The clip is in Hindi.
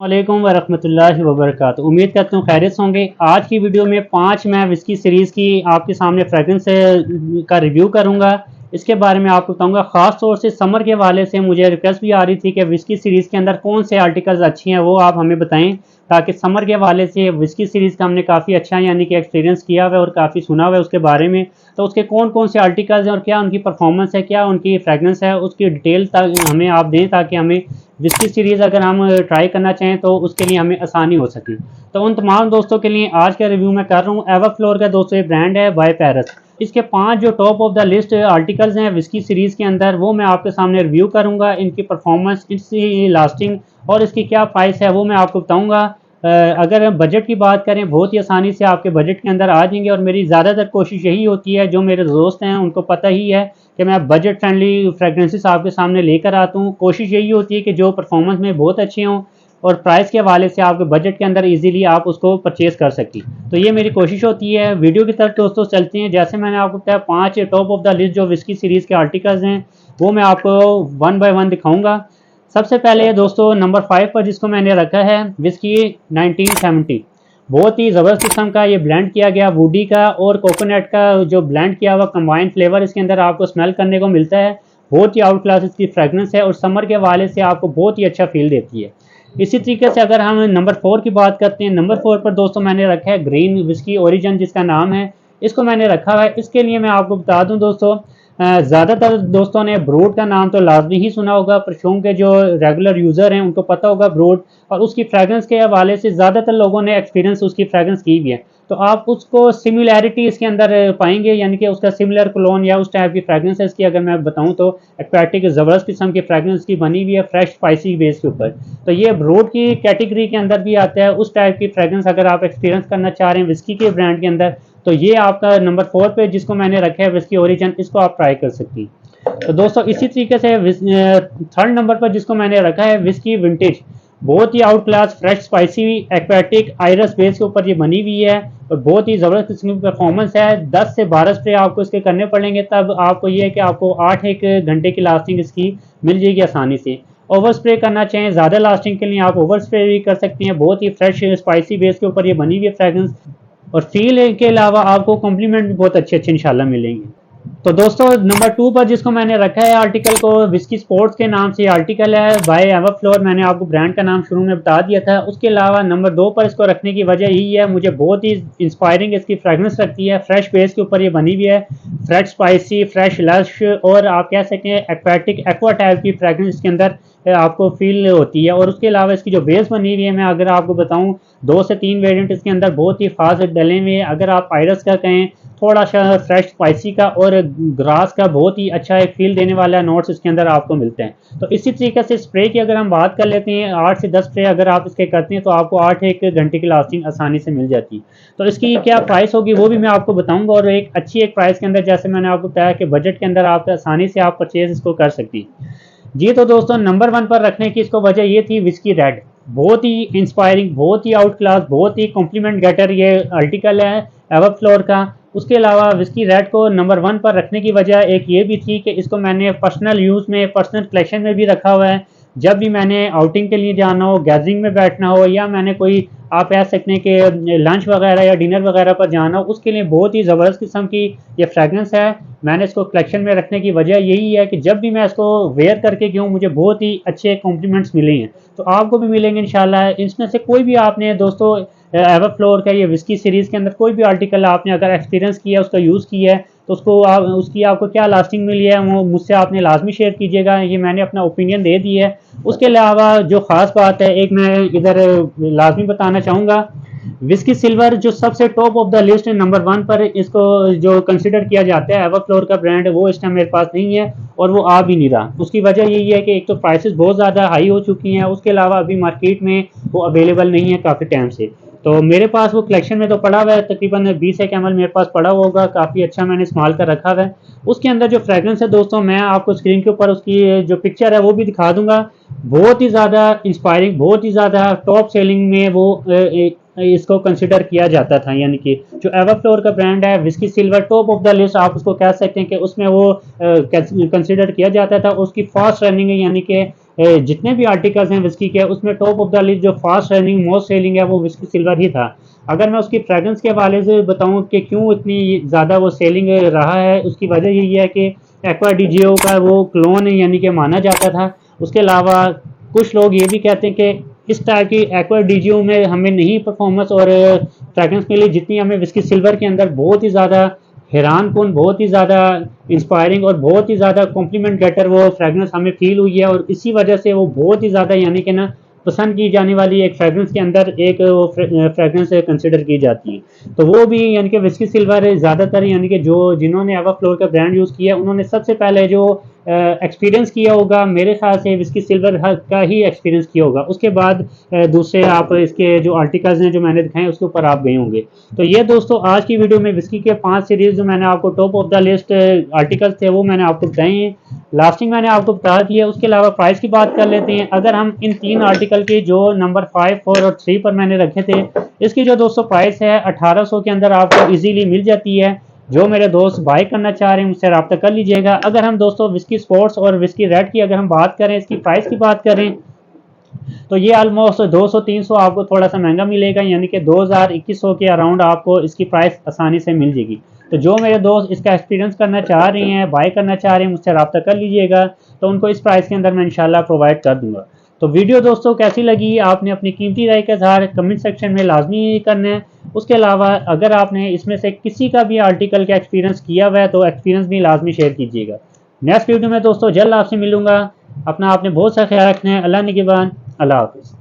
वालेकुम वरहमतुल्लाहि वबरकातुहू। उम्मीद करता हूँ खैरियत से होंगे। आज की वीडियो में 5 मैं विस्की सीरीज़ की आपके सामने फ्रेगरेंस का रिव्यू करूँगा। इसके बारे में आपको बताऊँगा। ख़ास तौर से समर के हवाले से मुझे रिक्वेस्ट भी आ रही थी कि विस्की सीरीज़ के अंदर कौन से आर्टिकल्स अच्छी हैं वो आप हमें बताएं, ताकि समर के हवाले से विस्की सीरीज़ का हमने काफ़ी अच्छा यानी कि एक्सपीरियंस किया हुआ है और काफ़ी सुना हुआ है उसके बारे में। तो उसके कौन कौन से आर्टिकल्स हैं और क्या उनकी परफॉर्मेंस है, क्या उनकी फ्रेगरेंस है, उसकी डिटेल हमें आप दें, ताकि हमें विस्की सीरीज़ अगर हम ट्राई करना चाहें तो उसके लिए हमें आसानी हो सके। तो उन तमाम दोस्तों के लिए आज का रिव्यू मैं कर रहा हूँ। एवरफ्लोर का दोस्तों ये ब्रांड है बाय पैरस। इसके 5 जो top of the list articles हैं विस्की सीरीज़ के अंदर, वो मैं आपके सामने रिव्यू करूँगा। इनकी परफॉर्मेंस, इसकी लास्टिंग और इसकी क्या प्राइस है वो मैं आपको बताऊँगा। अगर हम बजट की बात करें, बहुत ही आसानी से आपके बजट के अंदर आ जाएंगे। और मेरी ज़्यादातर कोशिश यही होती है, जो मेरे दोस्त हैं उनको पता ही है कि मैं बजट फ्रेंडली फ्रेगरेंसेस आपके सामने लेकर आता हूँ। कोशिश यही होती है कि जो परफॉर्मेंस में बहुत अच्छे हों और प्राइस के हवाले से आपके बजट के अंदर इजीली आप उसको परचेज़ कर सकें। तो ये मेरी कोशिश होती है। वीडियो की तरफ दोस्तों चलते हैं। जैसे मैंने आपको बताया, 5 टॉप ऑफ द लिस्ट जो विस्की सीरीज़ के आर्टिकल्स हैं वो मैं आपको वन बाय वन दिखाऊंगा। सबसे पहले दोस्तों नंबर 5 पर जिसको मैंने रखा है विस्की 1970। बहुत ही ज़बरदस्त किस्म का ये ब्लेंड किया गया वुडी का और कोकोनट का जो ब्लेंड किया हुआ कंबाइन फ्लेवर इसके अंदर आपको स्मेल करने को मिलता है। बहुत ही आउट क्लास इसकी फ्रेगनेंस है और समर के हवाले से आपको बहुत ही अच्छा फील देती है। इसी तरीके से अगर हम नंबर 4 की बात करते हैं, नंबर 4 पर दोस्तों मैंने रखा है ग्रीन विस्की ओरिजिन जिसका नाम है। इसको मैंने रखा हुआ है। इसके लिए मैं आपको बता दूं दोस्तों, ज़्यादातर दोस्तों ने ब्रूड का नाम तो लाजमी ही सुना होगा। परफ्यूम के जो रेगुलर यूज़र हैं उनको पता होगा ब्रूड, और उसकी फ्रेगरेंस के हवाले से ज़्यादातर लोगों ने एक्सपीरियंस उसकी फ्रेगरेंस की भी है। तो आप उसको सिमिलैरिटी इसके अंदर पाएंगे, यानी कि उसका सिमिलर क्लोन या उस टाइप की फ्रेगरेंस है इसकी। अगर मैं बताऊं तो एक्वेटिक ज़बरदस्त किस्म की फ्रेगरेंस की बनी हुई है, फ्रेश स्पाइसी बेस के ऊपर। तो ये ब्रूड की कैटेगरी के अंदर भी आता है। उस टाइप की फ्रेगरेंस अगर आप एक्सपीरियंस करना चाह रहे हैं विस्की के ब्रांड के अंदर, तो ये आपका नंबर 4 पे जिसको मैंने रखा है विस्की ओरिजिन, इसको आप ट्राई कर सकती हैं। तो दोस्तों इसी तरीके से थर्ड नंबर पर जिसको मैंने रखा है विस्की विंटेज। बहुत ही out class fresh spicy aquatic iris base के ऊपर ये बनी हुई है और बहुत ही ज़बरदस्त किस्म की परफॉर्मेंस है। 10 से 12 स्प्रे आपको इसके करने पड़ेंगे, तब आपको ये है कि आपको 8 एक घंटे की लास्टिंग इसकी मिल जाएगी आसानी से। ओवर स्प्रे करना चाहें ज़्यादा लास्टिंग के लिए आप ओवर स्प्रे भी कर सकती हैं। बहुत ही फ्रेश स्पाइसी बेस के ऊपर ये बनी हुई है फ्रेगरेंस, और फील के अलावा आपको कॉम्प्लीमेंट भी बहुत अच्छे अच्छे इंशाल्लाह मिलेंगे। तो दोस्तों नंबर 2 पर जिसको मैंने रखा है आर्टिकल को, विस्की स्पोर्ट्स के नाम से आर्टिकल है बाय एवरफ्लोर। मैंने आपको ब्रांड का नाम शुरू में बता दिया था। उसके अलावा नंबर 2 पर इसको रखने की वजह यही है, मुझे बहुत ही इंस्पायरिंग इसकी फ्रेगनेंस लगती है। फ्रेश बेस के ऊपर ये बनी हुई है, फ्रेश स्पाइसी, फ्रेश लश, और आप कह सकते हैं एक्वेटिक एक्वा टाइप की फ्रेगनेंस इसके अंदर आपको फील होती है। और उसके अलावा इसकी जो बेस बनी हुई है, मैं अगर आपको बताऊं 2 से 3 वेरिएंट इसके अंदर बहुत ही फास्ट डले हुए हैं। अगर आप आयरस का कहें, थोड़ा सा फ्रेश स्पाइसी का और ग्रास का, बहुत ही अच्छा एक फील देने वाला नोट्स इसके अंदर आपको मिलते हैं। तो इसी तरीके से स्प्रे की अगर हम बात कर लेते हैं, 8 से 10 स्प्रे अगर आप इसके करते हैं तो आपको 8 एक घंटे की लास्टिंग आसानी से मिल जाती है। तो इसकी क्या प्राइस होगी वो भी मैं आपको बताऊंगा, और एक अच्छी एक प्राइस के अंदर, जैसे मैंने आपको बताया कि बजट के अंदर आप आसानी से आप परचेज इसको कर सकती हैं जी। तो दोस्तों नंबर 1 पर रखने की इसको वजह ये थी विस्की रेड। बहुत ही इंस्पायरिंग, बहुत ही आउट क्लास, बहुत ही कॉम्प्लीमेंट गेटर ये आर्टिकल है एवरफ्लोर का। उसके अलावा विस्की रेड को नंबर 1 पर रखने की वजह एक ये भी थी कि इसको मैंने पर्सनल यूज़ में, पर्सनल कलेक्शन में भी रखा हुआ है। जब भी मैंने आउटिंग के लिए जाना हो, गैदरिंग में बैठना हो, या मैंने कोई, आप कह सकते हैं कि लंच वगैरह या डिनर वगैरह पर जाना हो, उसके लिए बहुत ही ज़बरदस्त किस्म की ये फ्रेगरेंस है। मैंने इसको कलेक्शन में रखने की वजह यही है कि जब भी मैं इसको वेयर करके गया हूँ मुझे बहुत ही अच्छे कॉम्प्लीमेंट्स मिले हैं। तो आपको भी मिलेंगे इंशाल्लाह। इसमें से कोई भी आपने दोस्तों एवरफ्लोर का ये विस्की सीरीज़ के अंदर कोई भी आर्टिकल आपने अगर एक्सपीरियंस किया, उसका यूज़ किया है, तो उसको आप, उसकी आपको क्या लास्टिंग मिली है वो मुझसे आपने लाजमी शेयर कीजिएगा। ये मैंने अपना ओपिनियन दे दी है। उसके अलावा जो ख़ास बात है एक मैं इधर लाजमी बताना चाहूँगा, विस्की सिल्वर जो सबसे टॉप ऑफ द लिस्ट है नंबर 1 पर, इसको जो कंसिडर किया जाता है एवरफ्लोर का ब्रांड, वो इस टाइम मेरे पास नहीं है और वो आ भी नहीं रहा। उसकी वजह यही है कि एक तो प्राइसेस बहुत ज़्यादा हाई हो चुकी हैं, उसके अलावा अभी मार्केट में वो अवेलेबल नहीं है काफ़ी टाइम से। तो मेरे पास वो कलेक्शन में तो पड़ा हुआ है, तकरीबन 20 एक एमएल मेरे पास पड़ा हुआ होगा, काफ़ी अच्छा मैंने इस्तेमाल कर रखा हुआ है। उसके अंदर जो फ्रेगरेंस है दोस्तों, मैं आपको स्क्रीन के ऊपर उसकी जो पिक्चर है वो भी दिखा दूंगा। बहुत ही ज़्यादा इंस्पायरिंग, बहुत ही ज़्यादा टॉप सेलिंग में वो इसको कंसिडर किया जाता था। यानी कि जो एवरफ्लोर का ब्रांड है whisky silver, top of the list आप उसको कह सकते हैं कि उसमें वो कंसिडर किया जाता था। उसकी फास्ट रनिंग यानी कि जितने भी आर्टिकल्स हैं विस्की के, उसमें टॉप ऑफ द लिस्ट जो फास्ट रनिंग मोस्ट सेलिंग है वो विस्की सिल्वर ही था। अगर मैं उसकी फ्रेगरेंस के हवाले से बताऊं कि क्यों इतनी ज़्यादा वो सेलिंग रहा है, उसकी वजह यही है कि एक्वा डीजीओ का वो क्लोन यानी कि माना जाता था। उसके अलावा कुछ लोग ये भी कहते हैं कि इस टाइप की एक्वा डीजीओ में हमें नहीं परफॉर्मेंस और फ्रेगरेंस मिली जितनी हमें विस्की सिल्वर के अंदर बहुत ही ज़्यादा हैरान कौन, बहुत ही ज़्यादा इंस्पायरिंग और बहुत ही ज़्यादा कॉम्प्लीमेंट गेटर वो फ्रेगरेंस हमें फील हुई है। और इसी वजह से वो बहुत ही ज़्यादा यानी कि ना पसंद की जाने वाली एक फ्रेगरेंस के अंदर एक फ्रेगरेंस कंसिडर की जाती है। तो वो भी यानी कि विस्की सिल्वर ज़्यादातर यानी कि जो जिन्होंने एवा फ्लोर का ब्रांड यूज़ किया उन्होंने सबसे पहले जो एक्सपीरियंस किया होगा मेरे ख्याल से विस्की सिल्वर का ही एक्सपीरियंस किया होगा। उसके बाद दूसरे आप इसके जो आर्टिकल्स हैं जो मैंने दिखाए उसके ऊपर आप गए होंगे। तो ये दोस्तों आज की वीडियो में विस्की के 5 सीरीज जो मैंने आपको top of the list articles थे वो मैंने आपको बताए हैं। लास्टिंग मैंने आपको बता दिया। उसके अलावा प्राइस की बात कर लेते हैं। अगर हम इन 3 आर्टिकल के जो नंबर 5, 4 और 3 पर मैंने रखे थे, इसकी जो दोस्तों प्राइस है 1800 के अंदर आपको इजीली मिल जाती है। जो मेरे दोस्त बाय करना चाह रहे हैं मुझसे रब्ता कर लीजिएगा। अगर हम दोस्तों विस्की स्पोर्ट्स और विस्की रेड की अगर हम बात करें, इसकी प्राइस की बात करें, तो ये ऑलमोस्ट 200-300 आपको थोड़ा सा महंगा मिलेगा, यानी कि 2000-2100 के अराउंड आपको इसकी प्राइस आसानी से मिल जाएगी। तो जो मेरे दोस्त इसका एक्सपीरियंस करना चाह रहे हैं, बाय करना चाह रहे हैं, मुझसे रब्ता कर लीजिएगा, तो उनको इस प्राइस के अंदर मैं इंशाल्लाह प्रोवाइड कर दूंगा। तो वीडियो दोस्तों कैसी लगी, आपने अपनी कीमती राय का इजहार कमेंट सेक्शन में लाजमी करना है। उसके अलावा अगर आपने इसमें से किसी का भी आर्टिकल का एक्सपीरियंस किया हुआ है तो एक्सपीरियंस भी लाजमी शेयर कीजिएगा। नेक्स्ट वीडियो में दोस्तों जल्द आपसे मिलूंगा। अपना आपने बहुत सा ख्याल रखना है। अल्लाह निगहबान। अल्लाह हाफिज़।